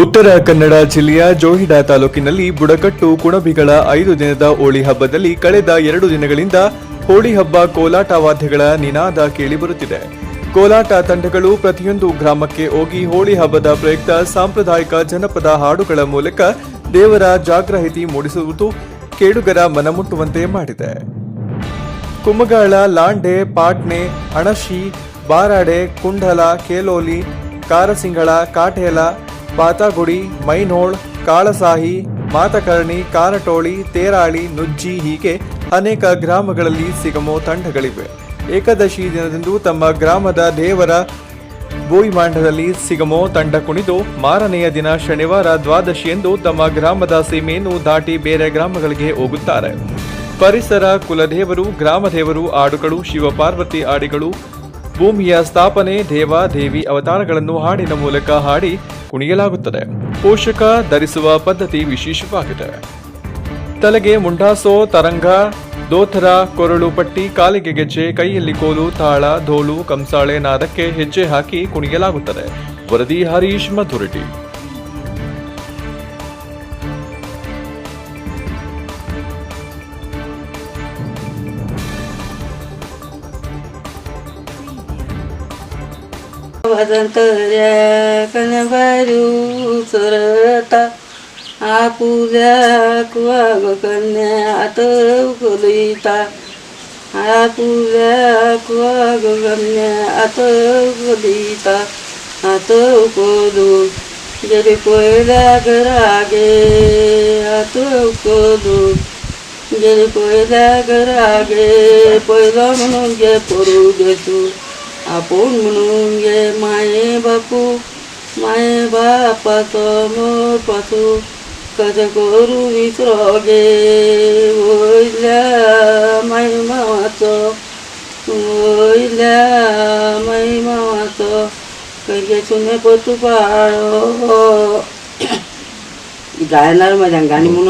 ಉತ್ತರ ಕನ್ನಡ ಜಿಲ್ಲೆಯ ಜೋಯಿಡಾ ತಾಲೂಕಿನಲ್ಲಿ ಬುಡಕಟ್ಟು ಕುಣಬಿಗಳ 5 ದಿನದ ಹೋಳಿ ಹಬ್ಬದಲ್ಲಿ ಕಳೆದ 2 ದಿನಗಳಿಂದ ಹೋಳಿ ಹಬ್ಬ ಕೋಲಾಟ ವಾದ್ಯಗಳ ನಿನಾದ ಕೇಳಿಬರುತ್ತಿದೆ. ಕೋಲಾಟ ತಂಡಗಳು ಪ್ರತಿಯೊಂದು ಗ್ರಾಮಕ್ಕೆ ಹೋಗಿ ಹೋಳಿ ಹಬ್ಬದ ಪ್ರಯುಕ್ತ ಸಾಂಪ್ರದಾಯಿಕ ಜನಪದ ಹಾಡುಗಳ ಮೂಲಕ ದೇವರ ಜಾಗೃತಿ ಮೂಡಿಸುವುದು ಕೇಳುಗರ ಮನಮುಟ್ಟುವಂತೆ ಮಾಡಿದೆ. ಕುಮಗಾಳ, ಲಾಂಡೆ, ಪಾಟ್ನೆ, ಅಣಶಿ, ಬಾರಾಡೆ, ಕುಂಡಲ, ಕೇಲೋಲಿ, ಕಾರಸಿಂಗಳ, ಕಾಟೇಲ, ಪಾತಾಗುಡಿ, ಮೈನೋಳ್, ಕಾಳಸಾಹಿ, ಮಾತಕರ್ಣಿ, ಕಾರಟೋಳಿ, ತೇರಾಳಿ, ನುಜ್ಜಿ ಹೀಗೆ ಅನೇಕ ಗ್ರಾಮಗಳಲ್ಲಿ ಸಿಗಮೋ ತಂಡಗಳಿವೆ. ಏಕಾದಶಿ ದಿನದಂದು ತಮ್ಮ ಗ್ರಾಮದ ದೇವರ ಬೋಯಿಮಾಂಡದಲ್ಲಿ ಸಿಗಮೋ ತಂಡ ಕುಣಿದು ಮಾರನೆಯ ದಿನ ಶನಿವಾರ ದ್ವಾದಶಿಯಂದು ತಮ್ಮ ಗ್ರಾಮದ ಸೀಮೆಯನ್ನು ದಾಟಿ ಬೇರೆ ಗ್ರಾಮಗಳಿಗೆ ಹೋಗುತ್ತಾರೆ. ಪರಿಸರ, ಕುಲದೇವರು, ಗ್ರಾಮದೇವರು, ಹಾಡುಗಳು, ಶಿವಪಾರ್ವತಿ ಹಾಡಿಗಳು, ಭೂಮಿಯ ಸ್ಥಾಪನೆ, ದೇವ ದೇವಿ ಅವತಾರಗಳನ್ನು ಹಾಡಿನ ಮೂಲಕ ಹಾಡಿ ಕುಣಿಯಲಾಗುತ್ತದೆ. ಪೋಷಕ ಧರಿಸುವ ಪದ್ಧತಿ ವಿಶೇಷವಾಗಿದೆ. ತಲೆಗೆ ಮುಂಡಾಸೋ, ತರಂಗ, ದೋಥರ, ಕೊರಳು ಪಟ್ಟಿ, ಕಾಲಿಗೆ ಗೆಜ್ಜೆ, ಕೈಯಲ್ಲಿ ಕೋಲು, ತಾಳ, ಧೋಲು, ಕಂಸಾಳೆ ನಾದಕ್ಕೆ ಹೆಜ್ಜೆ ಹಾಕಿ ಕುಣಿಯಲಾಗುತ್ತದೆ. ವರದಿ ಹರೀಶ್ ಮಧುರಟಿ. वदंतर्या कनबारू सरता आपुल्या कुवाग कन्या आत उकलिता आपुल्या कुवाग कन्या आत उकलिता आत उकलू जरी कोयला घरागे आत उकलू जरी कोयला घरागे पहिला म्हणून गे पडू देतू आपण म्हणून गे माये बापाचं मोर पासू कसं करू विसरोगे ओइल्या माई मावाचं काही सुने पतू पाळो गायणार माझ्या गाणी म्हणून